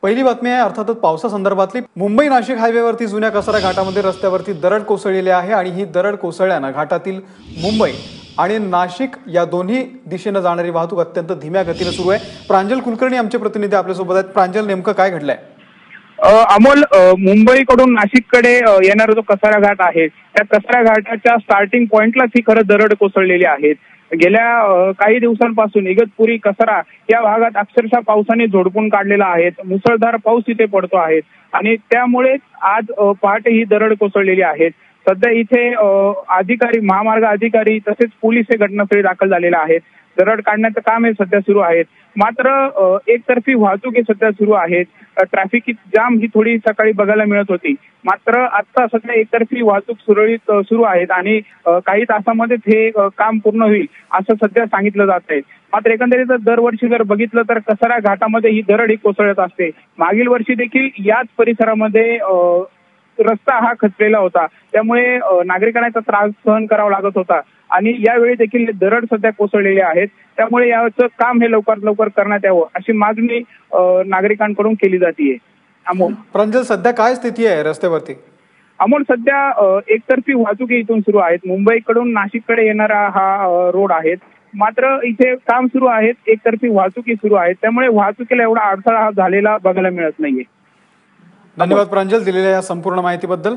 पहिली बातमी आहे अर्थातच पावसासंदर्भातली। मुंबई नाशिक हायवेवरती जुन्या कसारा घाटामध्ये रस्त्यावरती दरड कोसळलेली आहे आणि ही दरड कोसळल्याने घाटातील मुंबई आणि नाशिक या दोन्ही दिशेने जाणारी वाहतूक अत्यंत धीम्या गतीने सुरू आहे। प्रांजल कुलकर्णी आमचे प्रतिनिधी आपल्या सोबत आहेत। प्रांजल, नेमकं काय घडलंय? अमोल, मुंबईकडून नाशिककडे येणारा जो कसारा घाट आहे त्या कसारा घाटाच्या स्टार्टिंग पॉइंटलाच ही खरं दरड कोसळलेली आहे। गेल्या काही दिवसांपासून इगतपुरी कसारा या भागात अक्षरशः पावसाने झोडपून काढलेला आहे। मुसळधार पाऊस इथे पडतो आहे आणि त्यामुळे आज पहाटे ही दरड कोसळलेली आहे। सध्या इथे अधिकारी, महामार्ग अधिकारी तसेच पोलीस हे घटनास्थळी दाखल झालेले आहेत। दरड काढण्याचं काम हे सध्या सुरू आहे। मात्र एकतर्फी वाहतूक हे सध्या सुरू आहे। ट्रॅफिक जाम ही थोडी सकाळी बघायला मिळत होती, मात्र आता सध्या एकतर्फी वाहतूक सुरळीत सुरू आहे आणि काही तासामध्ये हे काम पूर्ण होईल असं सध्या सांगितलं जात आहे। मात्र एकंदरीत दरवर्षी जर बघितलं तर कसारा घाटामध्ये ही दरड ही कोसळत असते। मागील वर्षी देखील याच परिसरामध्ये रस्ता हा खचलेला होता, त्यामुळे नागरिकांना त्याचा त्रास सहन करावा लागत होता आणि यावेळी देखील दरड सध्या कोसळलेले आहेत। त्यामुळे याचं काम हे लवकरात लवकर करण्यात यावं अशी मागणी नागरिकांकडून केली जाते। अमोल, प्रांजल, सध्या काय स्थिती आहे रस्त्यावरती? अमोल, सध्या एकतर्फी वाहतूक इथून सुरू आहेत। मुंबईकडून नाशिककडे येणारा हा रोड आहे, मात्र इथे काम सुरू आहे, एकतर्फी वाहतुकी सुरू आहे, त्यामुळे वाहतुकीला एवढा अडथळा झालेला बघायला मिळत नाहीये। धन्यवाद प्रांजल, दिलेल्या या संपूर्ण माहितीबद्दल।